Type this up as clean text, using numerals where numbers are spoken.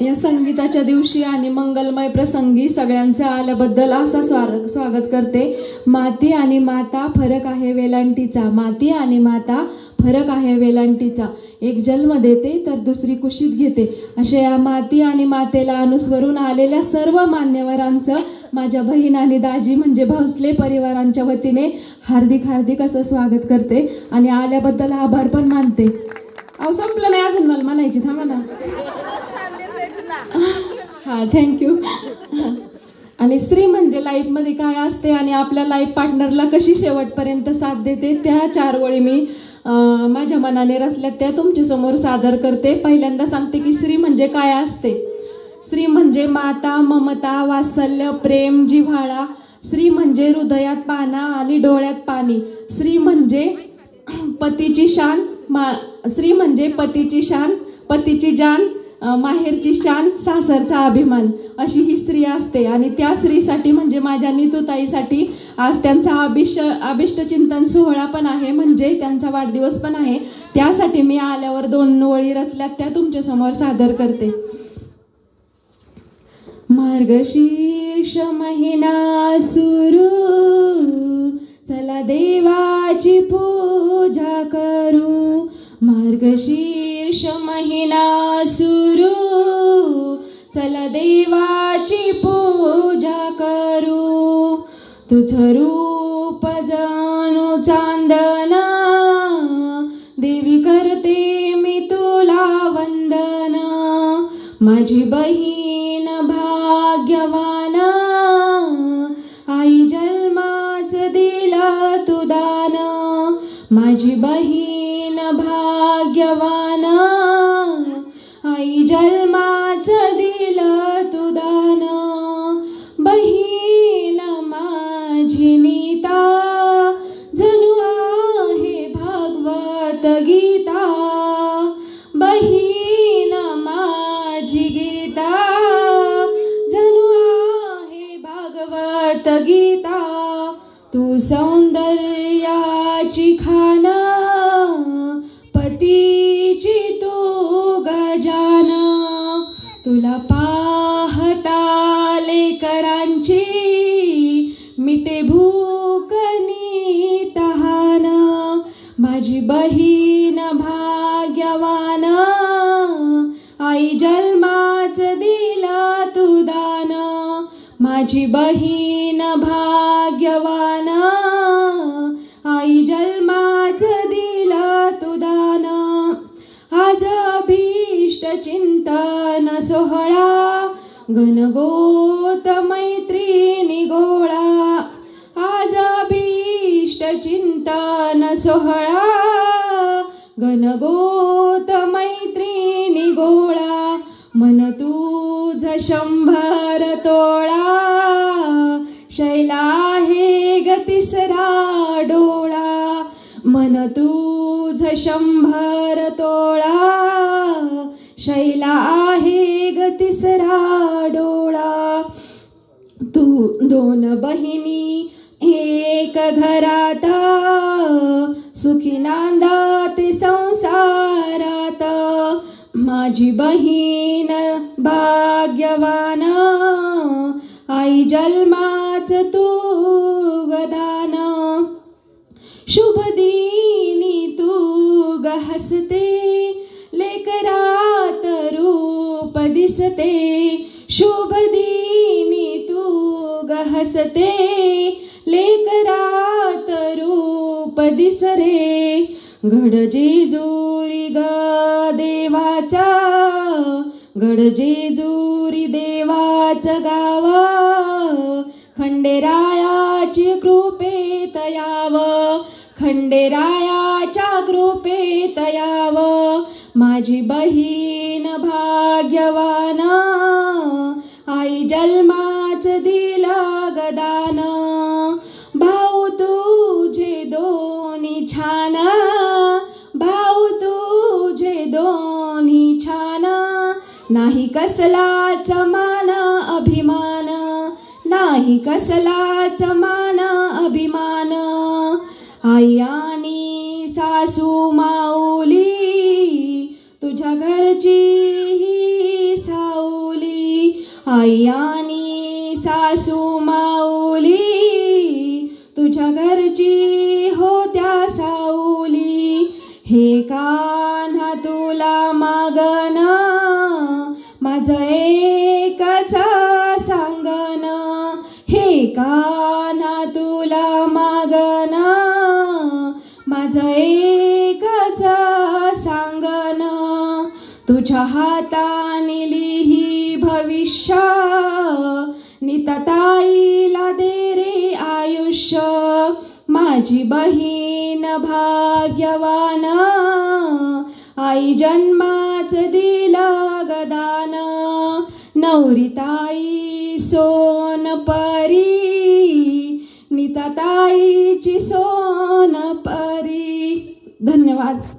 या संगीताच्या दिवशी आणि मंगलमय प्रसंगी सगळ्यांचं आल्याबद्दल असा स्वागत करते. माती आणि माता फरक आहे वेलांटीचा, माती आणि माता फरक आहे वेलांटीचा, एक जन्म देते तर दुसरी कुशीत घेते. अशा या माती आणि मातेला अनुस्मरून आलेल्या सर्व मान्यवरांचं माझ्या बहीण आणि दाजी म्हणजे भोसले परिवारांच्या वतीने हार्दिक असं स्वागत करते आणि आल्याबद्दल आभार पण मानते. अहो संपलं नाही अजून, मला म्हणायची, थांबा ना. हां, थँक्यू. आणि स्त्री म्हणजे लाईफमध्ये काय असते आणि आपल्या लाईफ पार्टनरला कशी शेवटपर्यंत साथ देते त्या 4 ओळी मी माझ्या मनाने रचल्यात त्या तुमच्यासमोर सादर करते. पहिल्यांदा सांगते की स्त्री म्हणजे काय असते. स्त्री म्हणजे माता, ममता, वात्सल्य, प्रेम, जिव्हाळा. स्त्री म्हणजे हृदयात पाना आणि डोळ्यात पाणी. स्त्री म्हणजे पतीची शान, स्त्री म्हणजे पतीची शान, पतीची जान, माहेरची शान, सासरचा अभिमान, अशी ही स्त्री असते. आणि त्या स्त्रीसाठी म्हणजे माझ्या नीतूताईसाठी आज त्यांचा अभिष्ट चिंतन सोहळा पण आहे, म्हणजे त्यांचा वाढदिवस पण आहे. त्यासाठी मी आल्यावर 2 ओळी रचल्यात त्या तुमच्यासमोर सादर करते. मार्गशीर्ष महिना सुरू, चला देवाची पूजा करू. मार्गशीर्ष महिना सुरू, चला देवाची पूजा करू. तुझं रूप जणू चांदना, देवी करते मी तुला वंदन. माझी बहीण भाग्यवान, आई जन्माच दिलं तू दान. माझी बहीण भाग्यवान, आई जन्माच दिलं तू दान. बहीण माझी नीता, जणू आहे भागवत गीता. बहीण माझी गीता, जणू आहे भागवत गीता. तू सौंदर्याची खान, पतीची तू गजान. तुला पाहता लेकरांची मिटे भूक नि तहान. माझी बहीण भाग्यवान, आई जन्माच दिला तू दान. माझी बहीण भाग्यवान, आई जन्माच दिला तू दान. आज अभीष्ट चिंतन सोहळा, गणगोत मैत्रिणी गोळा. आज अभीष्ट चिंतन सोहळा, गणगोत मैत्रिणी गोळा. मन तुझ 100 तोळा, शैला आहे ग तिसरा डोळा. मन तुझ 100 तोळा, शैला आहे ग तिसरा डोळा. तू 2 बहिणी एक घरात, सुखी नांदत संसारात. माझी बहीण भाग्यवान, आई जन्माच तू गदान. शुभ दिनी तू ग हसते, लेकरात रूप दिसते. शुभ दिनी तू ग हसते, लेकरात रूप दिसरे. घड जेजुरी ग देवाचा, घड जेजुरी देवाचं गाव. खंडेरायाची कृपेत यावं, खंडेरायाच्या कृपेत यावं. माझी बहीण भाग्यवान, आई जन्माच दिला गदान. भाऊ तुझे दोन्ही छान, भाऊ तुझे दोन्ही छान. नाही कसलाच मान अभिमान, नाही कसलाच मान अभिमान. आई आणि सासू माऊली, तुझ्या घरची ही आई आणि सासू माऊली तुझ्या घरची होत्या साऊली. हे कान्हा तुला मागन माझं एकच सांगन. हे कान्हा तुला मागन माझं एकच सांगन. तुझ्या हाताने लिही भविष्य नितताईला दे रे आयुष्य. माझी बहीण भाग्यवान आई जन्माच दिलं गदान. नवरीताई सोन परी नितताईची सोन परी. धन्यवाद.